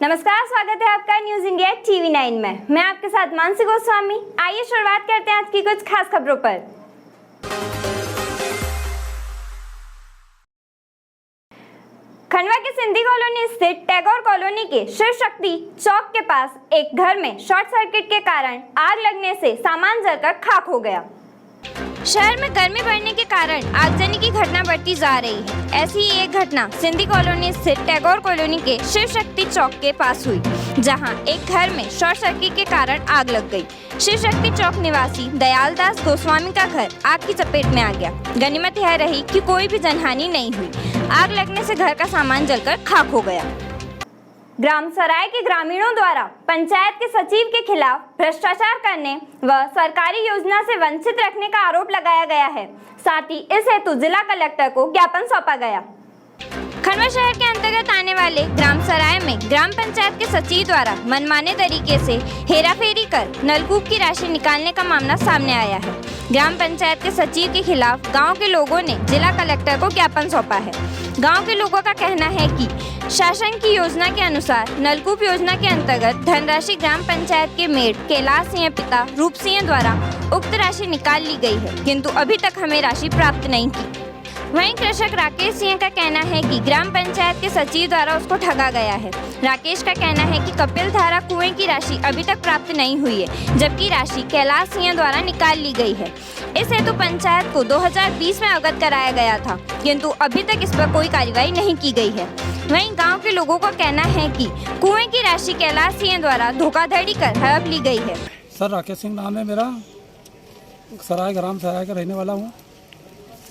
नमस्कार, स्वागत है आपका न्यूज इंडिया टीवी 9 में। मैं आपके साथ मानसी गोस्वामी। आइए शुरुआत करते हैं आज की कुछ खास खबरों पर। खंडवा के सिंधी कॉलोनी स्थित टैगोर कॉलोनी के शिव शक्ति चौक के पास एक घर में शॉर्ट सर्किट के कारण आग लगने से सामान जलकर खाक हो गया। शहर में गर्मी बढ़ने के कारण आगजनी की घटना बढ़ती जा रही है। ऐसी ही एक घटना सिंधी कॉलोनी स्थित टैगोर कॉलोनी के शिव शक्ति चौक के पास हुई, जहां एक घर में शॉर्ट सर्किट के कारण आग लग गई। शिव शक्ति चौक निवासी दयालदास गोस्वामी का घर आग की चपेट में आ गया। गनीमत यह रही कि कोई भी जनहानि नहीं हुई। आग लगने से घर का सामान जलकर खाक हो गया। ग्राम सराय के ग्रामीणों द्वारा पंचायत के सचिव के खिलाफ भ्रष्टाचार करने व सरकारी योजना से वंचित रखने का आरोप लगाया गया है। साथ ही इस हेतु जिला कलेक्टर को ज्ञापन सौंपा गया। खंडवा शहर के अंतर्गत आने वाले ग्राम सराय में ग्राम पंचायत के सचिव द्वारा मनमाने तरीके से हेराफेरी कर नलकूप की राशि निकालने का मामला सामने आया है। ग्राम पंचायत के सचिव के खिलाफ गांव के लोगों ने जिला कलेक्टर को ज्ञापन सौंपा है। गांव के लोगों का कहना है कि शासन की योजना के अनुसार नलकूप योजना के अंतर्गत धनराशि ग्राम पंचायत के मेड़ कैलाश सिंह पिता रूप सिंह द्वारा उक्त राशि निकाल ली गई है, किंतु अभी तक हमें राशि प्राप्त नहीं की। वहीं कृषक राकेश सिंह का कहना है कि ग्राम पंचायत के सचिव द्वारा उसको ठगा गया है। राकेश का कहना है कि कपिल धारा कुएं की राशि अभी तक प्राप्त नहीं हुई है, जबकि राशि कैलाश सिंह द्वारा निकाल ली गई है। इस हेतु पंचायत को 2020 में अवगत कराया गया था, किंतु अभी तक इस पर कोई कार्रवाई नहीं की गई है। वहीं गांव के लोगों का कहना है कि कुएं की राशि कैलाश सिंह द्वारा धोखाधड़ी कर हड़प ली गई है। सर राकेश सिंह नाम है मेरा, सराय ग्राम सराय का रहने वाला हूँ।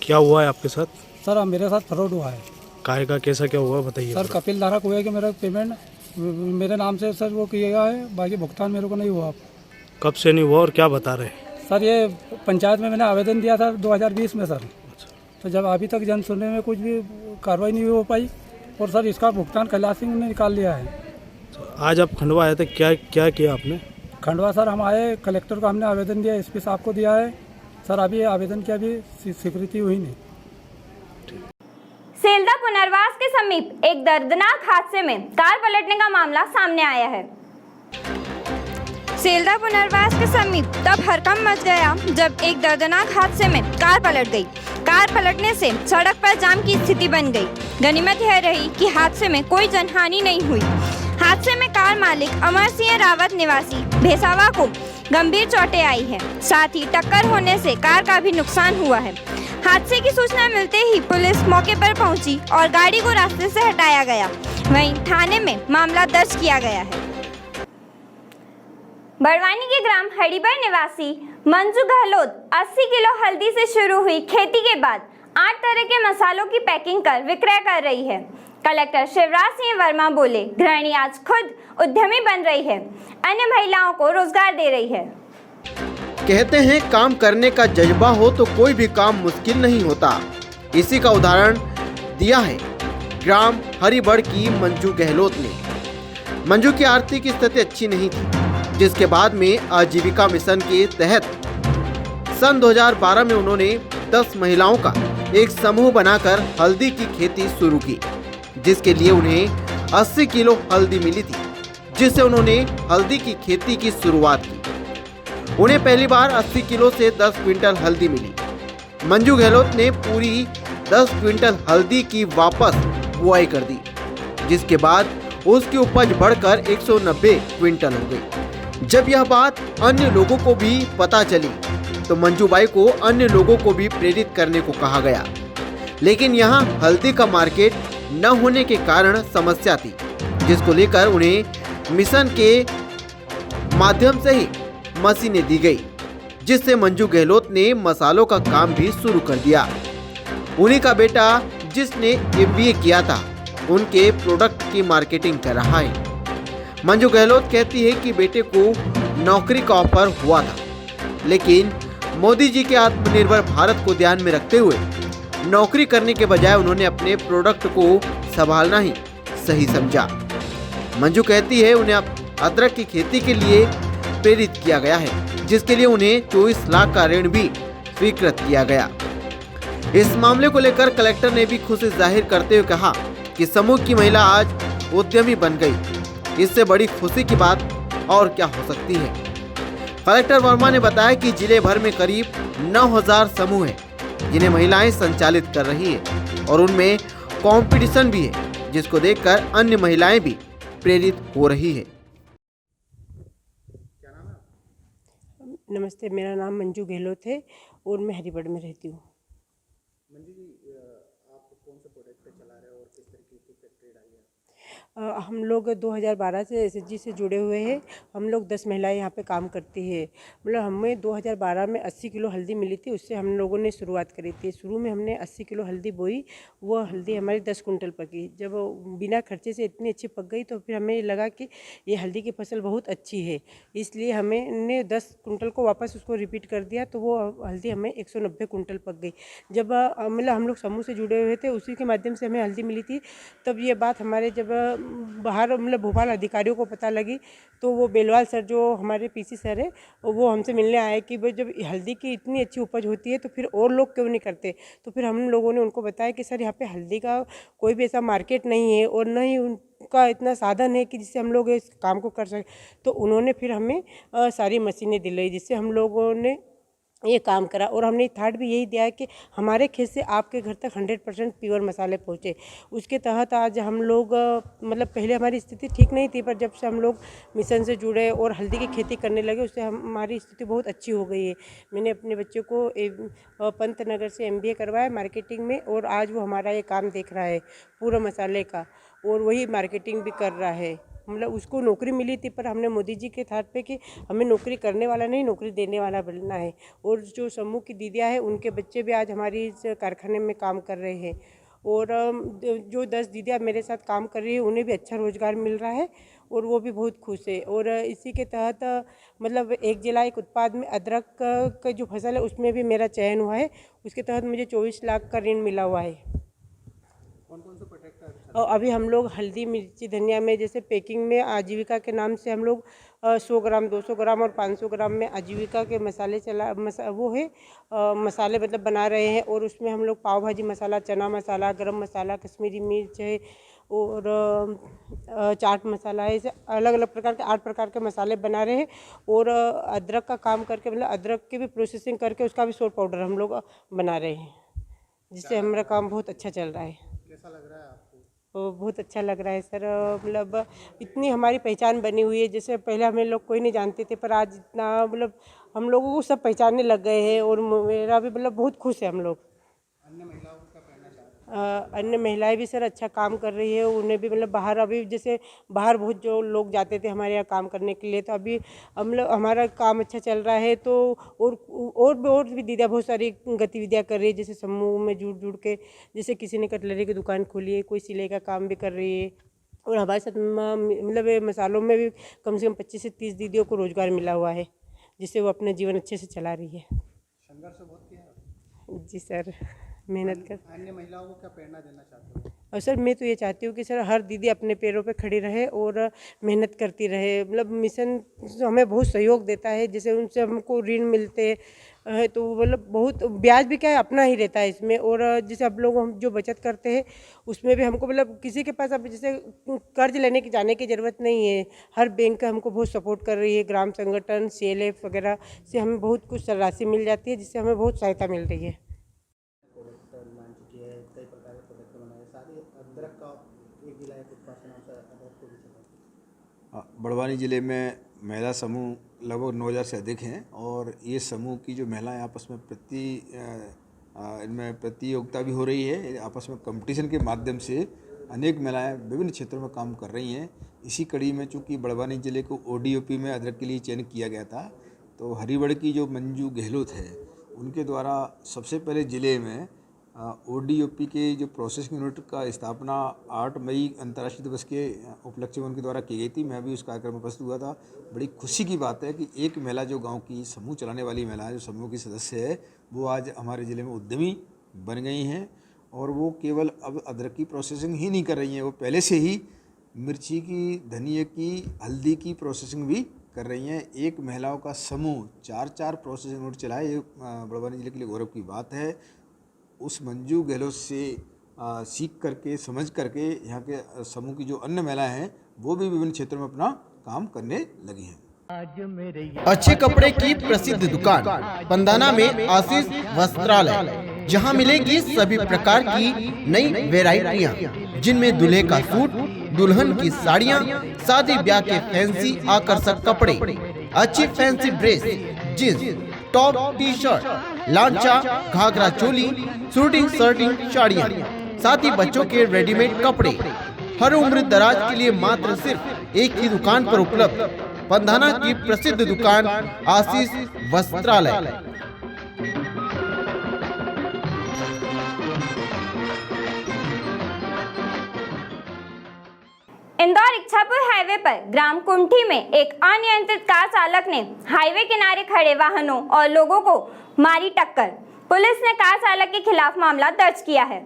क्या हुआ है आपके साथ? सर मेरे साथ फ्रॉड हुआ है। काहे का कैसा क्या हुआ बताइए। सर कपिल धारा कुएं के मेरा पेमेंट मेरे नाम से सर वो किया गया है, बाकी भुगतान मेरे को नहीं हुआ। कब से नहीं हुआ और क्या बता रहे हैं? सर ये पंचायत में मैंने आवेदन दिया था 2020 में सर। तो जब अभी तक जन सुनने में कुछ भी कार्रवाई नहीं हो पाई और सर इसका भुगतान कैलाश सिंह ने निकाल लिया है। तो आज आप खंडवा आए थे, क्या किया आपने? खंडवा सर हम आए, कलेक्टर को हमने आवेदन दिया, एसपी साहब को दिया है सर। अभी आवेदन की अभी स्वीकृति हुई नहीं। सेल्दा पुनर्वास के समीप एक दर्दनाक हादसे में कार पलटने का मामला सामने आया है। सेल्दा पुनर्वास के समीप तब हड़कंप मच गया जब एक दर्दनाक हादसे में कार पलट गई। कार पलटने से सड़क पर जाम की स्थिति बन गई। गनीमत यह रही कि हादसे में कोई जनहानि नहीं हुई। हादसे में कार मालिक अमर सिंह रावत निवासी भेसावा को गंभीर चोटें आई है। साथ ही टक्कर होने से कार का भी नुकसान हुआ है। हादसे की सूचना मिलते ही पुलिस मौके पर पहुंची और गाड़ी को रास्ते से हटाया गया। वहीं थाने में मामला दर्ज किया गया है। बड़वानी के ग्राम हड़ीबर निवासी मंजू गहलोत 80 किलो हल्दी से शुरू हुई खेती के बाद 8 तरह के मसालों की पैकिंग कर विक्रय कर रही है। कलेक्टर शिवराज सिंह वर्मा बोले, गृहिणी आज खुद उद्यमी बन रही है, अन्य महिलाओं को रोजगार दे रही है। कहते हैं काम करने का जज्बा हो तो कोई भी काम मुश्किल नहीं होता। इसी का उदाहरण दिया है ग्राम हरिबड़ की मंजू गहलोत ने। मंजू की आर्थिक स्थिति अच्छी नहीं थी, जिसके बाद में आजीविका मिशन के तहत सन 2012 में उन्होंने 10 महिलाओं का एक समूह बनाकर हल्दी की खेती शुरू की, जिसके लिए उन्हें 80 किलो हल्दी मिली थी, जिससे उन्होंने हल्दी की खेती की शुरुआत की। उन्हें पहली बार 80 किलो से 10 क्विंटल हल्दी मिली। मंजू गहलोत ने पूरी 10 क्विंटल हल्दी की वापस बुआई कर दी, जिसके बाद उसकी उपज बढ़कर 190 क्विंटल हो गई। जब यह बात अन्य लोगों को भी पता चली तो मंजूबाई को अन्य लोगों को भी प्रेरित करने को कहा गया, लेकिन यहाँ हल्दी का मार्केट न होने के कारण समस्या थी, जिसको लेकर उन्हें मिशन के माध्यम से ही मशीनें दी गई, जिससे मंजू गहलोत ने मसालों का काम भी शुरू कर दिया। उन्हीं का बेटा जिसने MBA किया था, उनके प्रोडक्ट की मार्केटिंग कर रहा है। मंजू गहलोत कहती है कि बेटे को नौकरी का ऑफर हुआ था, लेकिन मोदी जी के आत्मनिर्भर भारत को ध्यान में रखते हुए नौकरी करने के बजाय उन्होंने अपने प्रोडक्ट को संभालना ही सही समझा। मंजू कहती है उन्हें अदरक की खेती के लिए प्रेरित किया गया है, जिसके लिए उन्हें 24 लाख का ऋण भी स्वीकृत किया गया। इस मामले को लेकर कलेक्टर ने भी खुशी जाहिर करते हुए कहा कि समूह की महिला आज उद्यमी बन गई। इससे बड़ी खुशी की बात और क्या हो सकती है। कलेक्टर वर्मा ने बताया कि जिले भर में करीब 9000 समूह हैं जिन्हें महिलाएं संचालित कर रही है और उनमें कंपटीशन भी है, जिसको देखकर अन्य महिलाएं भी प्रेरित हो रही है। नमस्ते, मेरा नाम मंजू गहलोत है और मैं हरिबड़ में रहती हूँ। हम लोग 2012 से एसएचजी से जुड़े हुए हैं। हम लोग 10 महिलाएं यहाँ पे काम करती है। मतलब हमें 2012 में 80 किलो हल्दी मिली थी, उससे हम लोगों ने शुरुआत करी थी। शुरू में हमने 80 किलो हल्दी बोई, वो हल्दी हमारी 10 कुंटल पकी। जब बिना खर्चे से इतनी अच्छी पक गई तो फिर हमें लगा कि ये हल्दी की फसल बहुत अच्छी है, इसलिए हमने 10 कुंटल को वापस उसको रिपीट कर दिया, तो वो हल्दी हमें 190 कुंटल पक गई। जब मतलब हम लोग समूह से जुड़े हुए थे, उसी के माध्यम से हमें हल्दी मिली थी। तब ये बात हमारे जब बाहर मतलब भोपाल अधिकारियों को पता लगी, तो वो बेलवाल सर जो हमारे पीसी सर है, वो हमसे मिलने आए कि भाई जब हल्दी की इतनी अच्छी उपज होती है तो फिर और लोग क्यों नहीं करते। तो फिर हम लोगों ने उनको बताया कि सर यहाँ पे हल्दी का कोई भी ऐसा मार्केट नहीं है और न ही उनका इतना साधन है कि जिससे हम लोग इस काम को कर सकें। तो उन्होंने फिर हमें सारी मशीनें दिलाई, जिससे हम लोगों ने ये काम करा। और हमने थर्ड भी यही दिया है कि हमारे खेत से आपके घर तक 100% प्योर मसाले पहुँचे। उसके तहत आज हम लोग मतलब पहले हमारी स्थिति ठीक नहीं थी, पर जब से हम लोग मिशन से जुड़े और हल्दी की खेती करने लगे, उससे हमारी स्थिति बहुत अच्छी हो गई है। मैंने अपने बच्चे को पंतनगर से MBA करवाया मार्केटिंग में, और आज वो हमारा ये काम देख रहा है पूरा मसाले का, और वही मार्केटिंग भी कर रहा है। मतलब उसको नौकरी मिली थी, पर हमने मोदी जी के थाट पे कि हमें नौकरी करने वाला नहीं, नौकरी देने वाला बनना है। और जो समूह की दीदियाँ हैं, उनके बच्चे भी आज हमारी इस कारखाने में काम कर रहे हैं। और जो 10 दीदियाँ मेरे साथ काम कर रही है, उन्हें भी अच्छा रोज़गार मिल रहा है और वो भी बहुत खुश है। और इसी के तहत मतलब एक जिला एक उत्पाद में अदरक का जो फसल है, उसमें भी मेरा चयन हुआ है। उसके तहत मुझे 24 लाख का ऋण मिला हुआ है। कौन से प्रोडक्ट? और अभी हम लोग हल्दी, मिर्ची, धनिया में जैसे पैकिंग में आजीविका के नाम से हम लोग 100 ग्राम, 200 ग्राम और 500 ग्राम में आजीविका के मसाले मसाले मतलब बना रहे हैं। और उसमें हम लोग पाव भाजी मसाला, चना मसाला, गरम मसाला, कश्मीरी मिर्च है और चाट मसाला है, ऐसे अलग अलग प्रकार के 8 प्रकार के मसाले बना रहे हैं। और अदरक का काम करके मतलब अदरक की भी प्रोसेसिंग करके उसका भी सोप पाउडर हम लोग बना रहे हैं, जिससे हमारा काम बहुत अच्छा चल रहा है। कैसा लग रहा है आपको? बहुत अच्छा लग रहा है सर। मतलब इतनी हमारी पहचान बनी हुई है, जैसे पहले हमें लोग कोई नहीं जानते थे, पर आज इतना मतलब हम लोगों को सब पहचानने लग गए हैं। और मेरा भी मतलब बहुत खुश है हम लोग। अन्य महिलाओं का कहना चाहते हैं? अन्य महिलाएं भी सर अच्छा काम कर रही है, उन्हें भी मतलब बाहर, अभी जैसे बाहर बहुत जो लोग जाते थे हमारे यहाँ काम करने के लिए, तो अभी हम लोग हमारा काम अच्छा चल रहा है। तो और भी दीदियाँ बहुत सारी गतिविधियाँ कर रही है, जैसे समूह में जुड़ के, जैसे किसी ने कटलरी की दुकान खोली है, कोई सिलाई का काम भी कर रही है। और हमारे साथ मतलब मसालों में भी कम से कम 25 से 30 दीदियों को रोज़गार मिला हुआ है, जिससे वो अपना जीवन अच्छे से चला रही है। संघर्ष बहुत किया है? जी सर, मेहनत कर। अन्य महिलाओं को क्या प्रेरणा देना चाहते हो? और सर मैं तो ये चाहती हूँ कि सर हर दीदी अपने पैरों पे खड़ी रहे और मेहनत करती रहे। मतलब मिशन हमें बहुत सहयोग देता है, जैसे उनसे हमको ऋण मिलते हैं, तो मतलब बहुत ब्याज भी क्या है अपना ही रहता है इसमें। और जैसे अब लोग हम जो बचत करते हैं उसमें भी हमको मतलब किसी के पास अब जैसे कर्ज लेने की जाने की ज़रूरत नहीं है। हर बैंक हमको बहुत सपोर्ट कर रही है, ग्राम संगठन, CLF वगैरह से हमें बहुत कुछ राशि मिल जाती है, जिससे हमें बहुत सहायता मिल रही है। बड़वानी ज़िले में महिला समूह लगभग 9000 से अधिक हैं और ये समूह की जो महिलाएं आपस में इनमें प्रतियोगिता भी हो रही है। आपस में कंपटीशन के माध्यम से अनेक महिलाएं विभिन्न क्षेत्रों में काम कर रही हैं। इसी कड़ी में चूँकि बड़वानी ज़िले को ODOP में अदरक के लिए चयन किया गया था, तो हरिबड़ की जो मंजू गहलोत है उनके द्वारा सबसे पहले ज़िले में ODOP के जो प्रोसेसिंग यूनिट का स्थापना 8 मई अंतर्राष्ट्रीय दिवस के उपलक्ष्य में उनके द्वारा की गई थी। मैं भी उस कार्यक्रम में उपस्थित हुआ था। बड़ी खुशी की बात है कि एक महिला जो गांव की समूह चलाने वाली महिला जो समूह की सदस्य है, वो आज हमारे ज़िले में उद्यमी बन गई हैं। और वो केवल अब अदरक की प्रोसेसिंग ही नहीं कर रही हैं, वो पहले से ही मिर्ची की, धनिया की, हल्दी की प्रोसेसिंग भी कर रही हैं। एक महिलाओं का समूह 4 प्रोसेसिंग यूनिट चलाए, ये बड़वानी ज़िले के लिए गौरव की बात है। उस मंजू गहलोत से सीख करके, समझ करके यहाँ के समूह की जो अन्य महिलाएं हैं वो भी विभिन्न क्षेत्रों में अपना काम करने लगे हैं। अच्छे कपड़े की प्रसिद्ध दुकान पंधाना में आशीष वस्त्रालय, जहां मिलेगी सभी प्रकार की नई वैरायटियां, जिनमें दूल्हे का सूट, दुल्हन की साड़ियां, शादी ब्याह के फैंसी आकर्षक कपड़े, अच्छी fancy dress, jeans, top, T shirt, लांचा, घाघरा चोली, शूटिंग शर्टिंग साड़ियां, साथ ही बच्चों के रेडीमेड कपड़े, हर उम्र दराज के लिए मात्र सिर्फ एक ही दुकान पर उपलब्ध पंधाना की प्रसिद्ध दुकान आशीष वस्त्रालय। इंदौर इच्छापुर हाईवे पर ग्राम कुंठी में एक अनियंत्रित कार चालक ने हाईवे किनारे खड़े वाहनों और लोगों को मारी टक्कर। पुलिस ने कार चालक के खिलाफ मामला दर्ज किया है।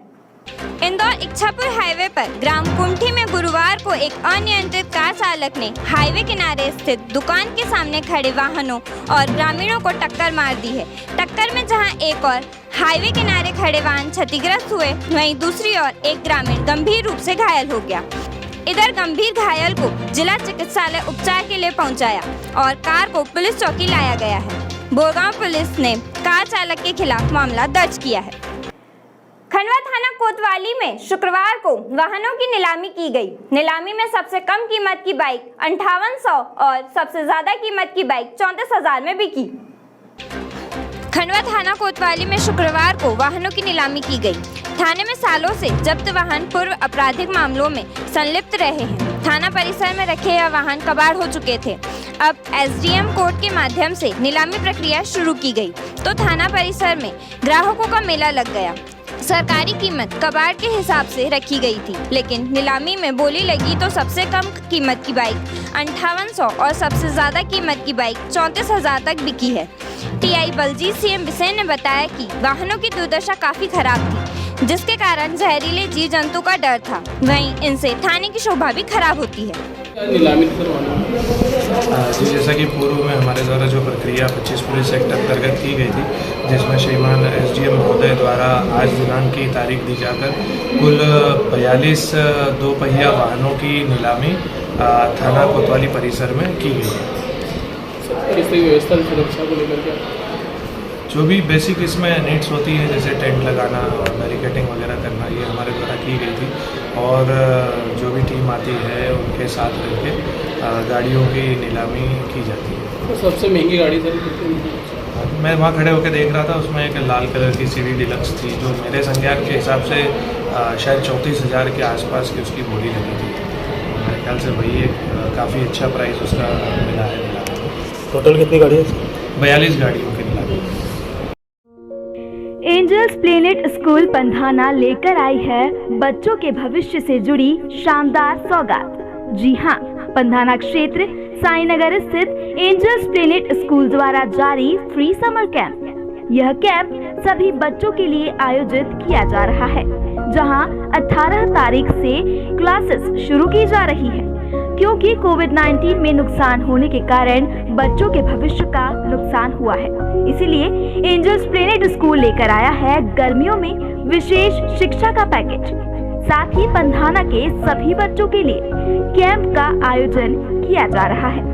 इंदौर इच्छापुर हाईवे पर ग्राम कुंठी में गुरुवार को एक अनियंत्रित कार चालक ने हाईवे किनारे स्थित दुकान के सामने खड़े वाहनों और ग्रामीणों को टक्कर मार दी है। टक्कर में जहां एक और हाईवे किनारे खड़े वाहन क्षतिग्रस्त हुए, वहीं दूसरी ओर एक ग्रामीण गंभीर रूप से घायल हो गया। इधर गंभीर घायल को जिला चिकित्सालय उपचार के लिए पहुंचाया और कार को पुलिस चौकी लाया गया है। बोरगांव पुलिस ने कार चालक के खिलाफ मामला दर्ज किया है। खंडवा थाना कोतवाली में शुक्रवार को वाहनों की नीलामी की गई। नीलामी में सबसे कम कीमत की बाइक 5800 और सबसे ज्यादा कीमत की बाइक 34,000 में बिकी। खंडवा थाना कोतवाली में शुक्रवार को वाहनों की नीलामी की गई। थाने में सालों से जब्त वाहन पूर्व आपराधिक मामलों में संलिप्त रहे हैं। थाना परिसर में रखे यह वाहन कबाड़ हो चुके थे। अब एसडीएम कोर्ट के माध्यम से नीलामी प्रक्रिया शुरू की गई तो थाना परिसर में ग्राहकों का मेला लग गया। सरकारी कीमत कबाड़ के हिसाब से रखी गई थी, लेकिन नीलामी में बोली लगी तो सबसे कम कीमत की बाइक 5800 और सबसे ज्यादा कीमत की बाइक 34,000 तक बिकी है। टीआई बलजीत सिंह बिसेन ने बताया कि वाहनों की दुर्दशा काफी खराब थी, जिसके कारण जहरीले जीव जंतु का डर था। वहीं इनसे थाने की शोभा भी खराब होती है। जी, जैसा कि पूर्व में हमारे द्वारा जो प्रक्रिया 25 पुलिस एक्ट अंतर्गत की गई थी, जिसमें श्रीमान एसडीएम महोदय द्वारा आज दिनांक की तारीख दी जाकर कुल 42 दोपहिया वाहनों की नीलामी थाना कोतवाली परिसर में की गई है। व्यवस्था सुरक्षा को लेकर जो भी बेसिक इसमें नीड्स होती है, जैसे टेंट लगाना और बैरिकेडिंग वगैरह करना, ये हमारे द्वारा की गई थी। और जो भी टीम आती है उनके साथ रह के गाड़ियों की नीलामी की जाती है। तो सबसे महंगी गाड़ी सर? मैं वहाँ खड़े होकर देख रहा था, उसमें एक लाल कलर की सीडी डिलक्स थी, जो मेरे संज्ञान के हिसाब से शायद 34,000 के आसपास की उसकी बोली लगी थी। मेरे ख्याल से वही एक काफ़ी अच्छा प्राइस उसका मिला है। टोटल कितनी गाड़ी है? 42 गाड़ियों की नीलामी। एंजल्स प्लेनेट स्कूल पंधाना लेकर आई है बच्चों के भविष्य से जुड़ी शानदार सौगात। जी हां, पंधाना क्षेत्र साईनगर स्थित एंजल्स प्लेनेट स्कूल द्वारा जारी फ्री समर कैंप। यह कैंप सभी बच्चों के लिए आयोजित किया जा रहा है, जहां 18 तारीख से क्लासेस शुरू की जा रही है। क्योंकि कोविड-19 में नुकसान होने के कारण बच्चों के भविष्य का नुकसान हुआ है, इसीलिए एंजल्स प्लेनेट स्कूल लेकर आया है गर्मियों में विशेष शिक्षा का पैकेज। साथ ही पंधाना के सभी बच्चों के लिए कैंप का आयोजन किया जा रहा है।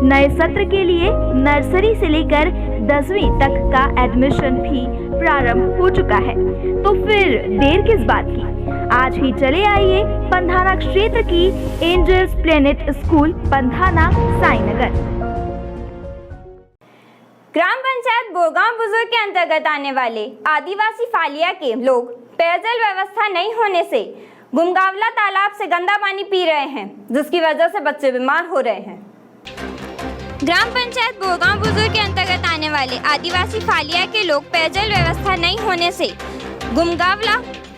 नए सत्र के लिए नर्सरी से लेकर 10वीं तक का एडमिशन भी प्रारंभ हो चुका है, तो फिर देर किस बात की? आज ही चले आइए पंधाना क्षेत्र की angels planet school Pandhana Sainagar. ग्राम पंचायत बोरगांव बुजुर्ग के अंतर्गत आने वाले आदिवासी फालिया के लोग पेयजल व्यवस्था नहीं होने से गुमगावला तालाब से गंदा पानी पी रहे हैं, जिसकी वजह से बच्चे बीमार हो रहे हैं। ग्राम पंचायत बोरगांव बुजुर्ग के अंतर्गत आने वाले आदिवासी फालिया के लोग पेयजल व्यवस्था नहीं होने से गुमगावला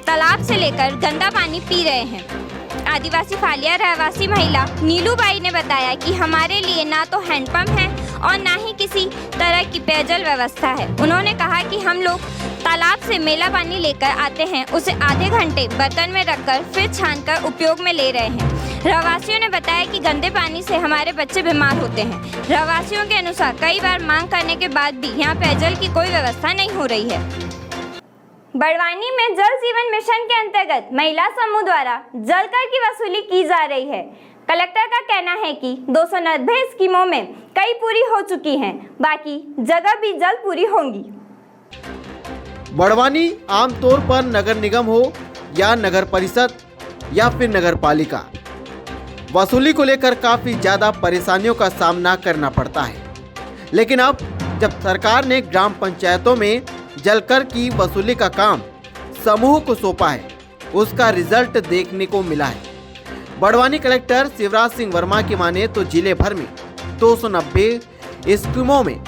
तालाब से लेकर गंदा पानी पी रहे हैं। आदिवासी फालिया रहवासी महिला नीलूबाई ने बताया कि हमारे लिए ना तो हैंडपंप है और ना ही किसी तरह की पेयजल व्यवस्था है। उन्होंने कहा कि हम लोग तालाब से मेला पानी लेकर आते हैं, उसे आधे घंटे बर्तन में रखकर फिर छानकर उपयोग में ले रहे हैं। रहवासियों ने बताया कि गंदे पानी से हमारे बच्चे बीमार होते हैं। रहवासियों के अनुसार कई बार मांग करने के बाद भी यहाँ पेयजल की कोई व्यवस्था नहीं हो रही है। बड़वानी में जल जीवन मिशन के अंतर्गत महिला समूह द्वारा जल कर की वसूली की जा रही है। कलेक्टर का कहना है कि 290 स्कीमों में कई पूरी हो चुकी हैं, बाकी जगह भी जल्द पूरी होंगी। बड़वानी आमतौर पर नगर निगम हो या नगर परिषद या फिर नगर पालिका, वसूली को लेकर काफी ज्यादा परेशानियों का सामना करना पड़ता है। लेकिन अब जब सरकार ने ग्राम पंचायतों में जलकर की वसूली का काम समूह को सौंपा है, उसका रिजल्ट देखने को मिला है। बड़वानी कलेक्टर शिवराज सिंह वर्मा की माने तो जिले भर में 290 स्कीमों में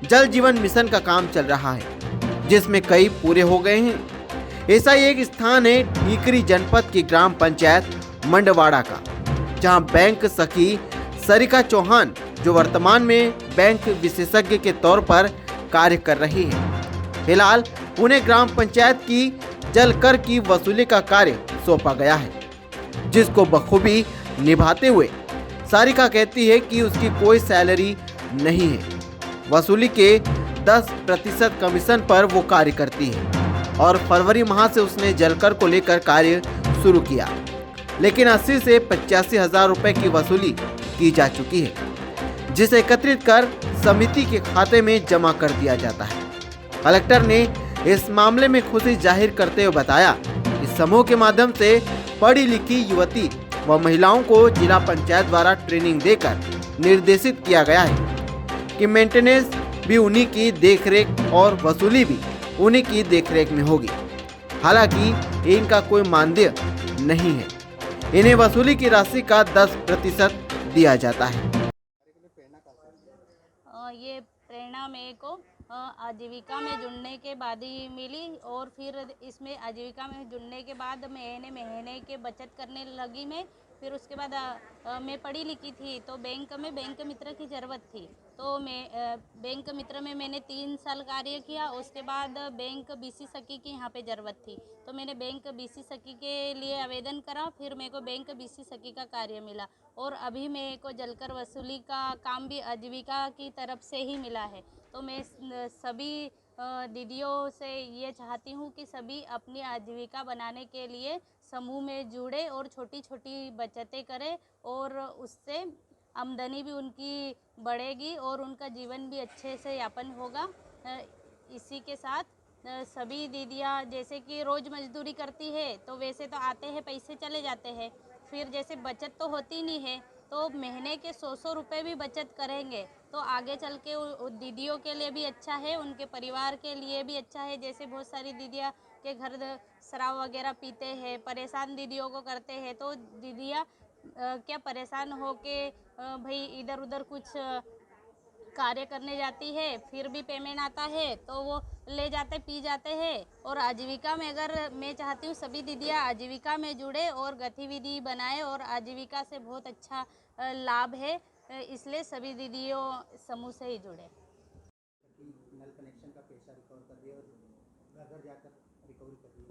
जल जीवन मिशन का काम चल रहा है, जिसमें कई पूरे हो गए हैं। ऐसा ही एक स्थान है ठीकरी जनपद की ग्राम पंचायत मंडवाड़ा का, जहां बैंक सखी सरिका चौहान, जो वर्तमान में बैंक विशेषज्ञ के तौर पर कार्य कर रही है, फिलहाल उन्हें ग्राम पंचायत की जल कर की वसूली का कार्य सौंपा गया है, जिसको बखूबी निभाते हुए सारिका कहती है कि उसकी कोई सैलरी नहीं है। वसूली के 10% कमीशन पर वो कार्य करती है और फरवरी माह से उसने जलकर को लेकर कार्य शुरू किया, लेकिन 80 से 85 हजार रुपए की वसूली की जा चुकी है, जिसे एकत्रित कर समिति के खाते में जमा कर दिया जाता है। कलेक्टर ने इस मामले में खुशी जाहिर करते हुए बताया कि समूह के माध्यम से पढ़ी लिखी युवती व महिलाओं को जिला पंचायत द्वारा ट्रेनिंग देकर निर्देशित किया गया है कि मेंटेनेंस भी उन्हीं की देखरेख और वसूली भी उन्हीं की देखरेख में होगी। हालांकि इनका कोई मानदेय नहीं है, इन्हें वसूली की राशि का 10% दिया जाता है। ये प्रेरणा मेरे को आजीविका में जुड़ने के बाद ही मिली, और फिर इसमें आजीविका में जुड़ने के बाद महीने के बचत करने लगी मैं। फिर उसके बाद मैं पढ़ी लिखी थी, तो बैंक में बैंक मित्र की ज़रूरत थी, तो मैं बैंक मित्र में मैंने 3 साल कार्य किया। उसके बाद बैंक बीसी सखी की यहाँ पे ज़रूरत थी, तो मैंने बैंक बीसी सखी के लिए आवेदन करा। फिर मेरे को बैंक बीसी सखी का कार्य मिला, और अभी मेरे को जलकर वसूली का काम भी आजीविका की तरफ से ही मिला है। तो मैं सभी दीदियों से ये चाहती हूँ कि सभी अपनी आजीविका बनाने के लिए समूह में जुड़े और छोटी छोटी बचतें करें, और उससे आमदनी भी उनकी बढ़ेगी और उनका जीवन भी अच्छे से यापन होगा। इसी के साथ सभी दीदियाँ जैसे कि रोज़ मजदूरी करती है, तो वैसे तो आते हैं पैसे चले जाते हैं, फिर जैसे बचत तो होती नहीं है, तो महीने के 100 रुपये भी बचत करेंगे तो आगे चल के दीदियों के लिए भी अच्छा है, उनके परिवार के लिए भी अच्छा है। जैसे बहुत सारी दीदियाँ के घर शराब वगैरह पीते हैं, परेशान दीदियों को करते हैं, तो दीदियाँ क्या परेशान हो के भाई इधर उधर कुछ कार्य करने जाती है, फिर भी पेमेंट आता है तो वो ले जाते पी जाते हैं। और आजीविका में अगर मैं चाहती हूँ सभी दीदियाँ आजीविका में जुड़े और गतिविधि बनाए, और आजीविका से बहुत अच्छा लाभ है, इसलिए सभी दीदियों समूह से ही जुड़े। नल कनेक्शन का पैसा रिकवर कर दिया और घर जाकर रिकवरी कर दी।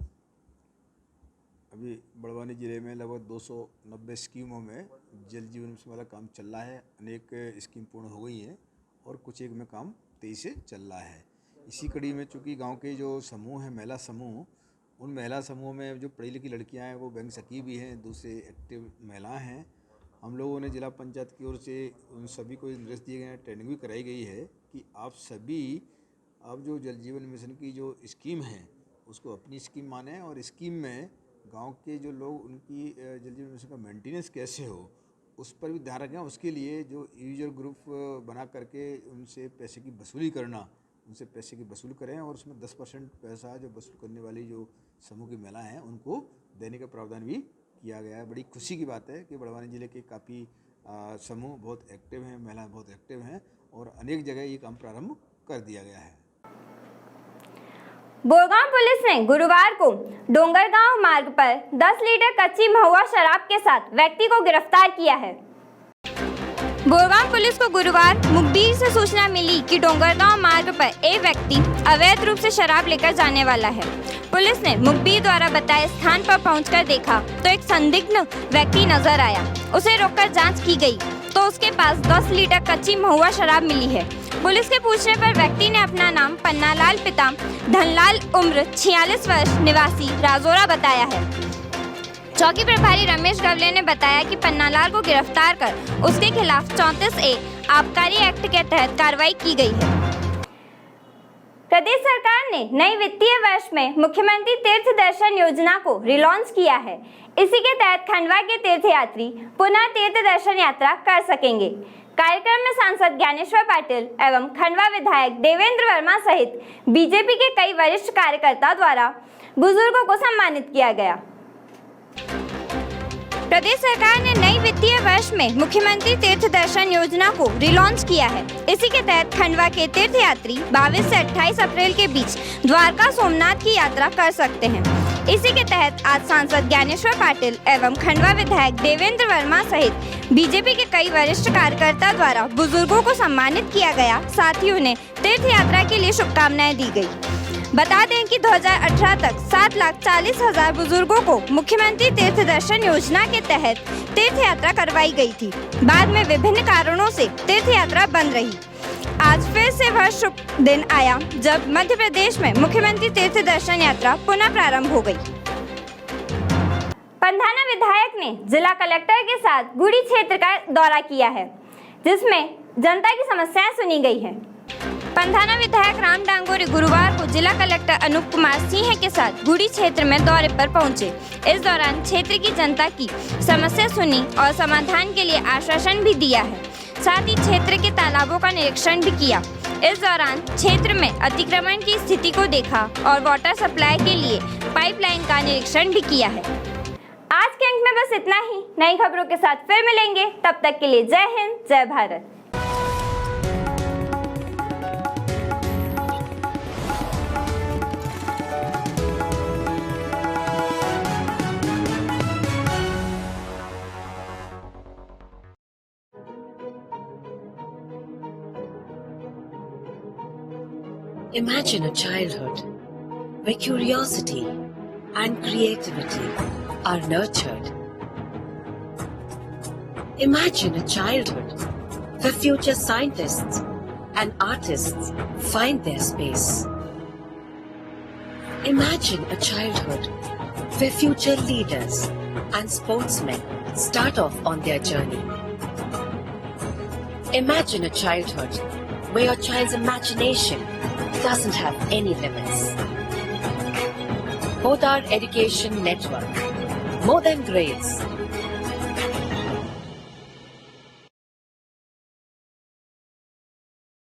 अभी बड़वानी ज़िले में लगभग 290 स्कीमों में जल जीवन मिशन वाला काम चल रहा है। अनेक स्कीम पूर्ण हो गई हैं और कुछ एक में काम तेज़ी से चल रहा है। इसी कड़ी में चूँकि गांव के जो समूह हैं, महिला समूह, उन महिला समूह में जो पढ़ी लिखी लड़कियां हैं वो बैंक सखी भी हैं, दूसरे एक्टिव महिलाएं हैं। हम लोगों ने जिला पंचायत की ओर से उन सभी को निर्देश दिए गए हैं, ट्रेनिंग भी कराई गई है कि आप सभी अब जो जल जीवन मिशन की जो स्कीम है उसको अपनी स्कीम माने, और स्कीम में गांव के जो लोग उनकी जल जीवन मिशन का मेंटेनेंस कैसे हो उस पर भी ध्यान रखें। उसके लिए जो यूजर ग्रुप बना करके उनसे पैसे की वसूली करना, उनसे पैसे की वसूल करें, और उसमें 10% पैसा जो वसूल करने वाली जो समूह की महिलाएं हैं उनको देने का प्रावधान भी किया गया है। बड़ी खुशी की बात है कि बड़वानी ज़िले के काफ़ी समूह बहुत एक्टिव हैं, महिलाएं बहुत एक्टिव हैं, और अनेक जगह ये काम प्रारंभ कर दिया गया है। बोरगांव पुलिस ने गुरुवार को डोंगरगांव मार्ग पर 10 लीटर कच्ची महुआ शराब के साथ व्यक्ति को गिरफ्तार किया है। बोरगांव पुलिस को गुरुवार मुखबिर से सूचना मिली कि डोंगरगांव मार्ग पर एक व्यक्ति अवैध रूप से शराब लेकर जाने वाला है। पुलिस ने मुखबिर द्वारा बताए स्थान पर पहुंचकर देखा तो एक संदिग्ध व्यक्ति नजर आया। उसे रोककर जांच की गई तो उसके पास 10 लीटर कच्ची महुआ शराब मिली है। पुलिस के पूछने पर व्यक्ति ने अपना नाम पन्नालाल पिता धनलाल उम्र 46 वर्ष निवासी राजौरा बताया है। चौकी प्रभारी रमेश गवले ने बताया कि पन्नालाल को गिरफ्तार कर उसके खिलाफ 34A आबकारी एक्ट के तहत कार्रवाई की गई है। प्रदेश सरकार ने नई वित्तीय वर्ष में मुख्यमंत्री तीर्थ दर्शन योजना को रिलॉन्च किया है। इसी के तहत खंडवा के तीर्थयात्री पुनः तीर्थ दर्शन यात्रा कर सकेंगे। कार्यक्रम में सांसद ज्ञानेश्वर पाटिल एवं खंडवा विधायक देवेंद्र वर्मा सहित बीजेपी के कई वरिष्ठ कार्यकर्ता द्वारा बुजुर्गों को सम्मानित किया गया। प्रदेश सरकार ने नई वित्तीय वर्ष में मुख्यमंत्री तीर्थ दर्शन योजना को रिलॉन्च किया है। इसी के तहत खंडवा के तीर्थयात्री 22 से 28 अप्रैल के बीच द्वारका सोमनाथ की यात्रा कर सकते हैं। इसी के तहत आज सांसद ज्ञानेश्वर पाटिल एवं खंडवा विधायक देवेंद्र वर्मा सहित बीजेपी के कई वरिष्ठ कार्यकर्ता द्वारा बुजुर्गों को सम्मानित किया गया। साथ ही उन्हें तीर्थ यात्रा के लिए शुभकामनाएं दी गई। बता दें कि 2018 तक 7,40,000 बुजुर्गों को मुख्यमंत्री तीर्थ दर्शन योजना के तहत तीर्थ यात्रा करवाई गई थी। बाद में विभिन्न कारणों से तीर्थ यात्रा बंद रही। आज फिर से वह शुभ दिन आया जब मध्य प्रदेश में मुख्यमंत्री तीर्थ दर्शन यात्रा पुनः प्रारंभ हो गई। पंधाना विधायक ने जिला कलेक्टर के साथ गुड़ी क्षेत्र का दौरा किया है, जिसमें जनता की समस्याएं सुनी गई हैं। पंधाना विधायक राम डांगोरे गुरुवार को जिला कलेक्टर अनूप कुमार सिंह के साथ गुड़ी क्षेत्र में दौरे पर पहुंचे। इस दौरान क्षेत्र की जनता की समस्या सुनी और समाधान के लिए आश्वासन भी दिया है। साथ ही क्षेत्र के तालाबों का निरीक्षण भी किया। इस दौरान क्षेत्र में अतिक्रमण की स्थिति को देखा और वाटर सप्लाई के लिए पाइपलाइन का निरीक्षण भी किया है। आज के अंक में बस इतना ही। नई खबरों के साथ फिर मिलेंगे, तब तक के लिए जय हिंद, जय Bharat. Imagine a childhood where curiosity and creativity are nurtured. Imagine a childhood where future scientists and artists find their space. Imagine a childhood where future leaders and sportsmen start off on their journey. Imagine a childhood where your child's imagination doesn't have any limits. Bodhar Education Network. More than grades,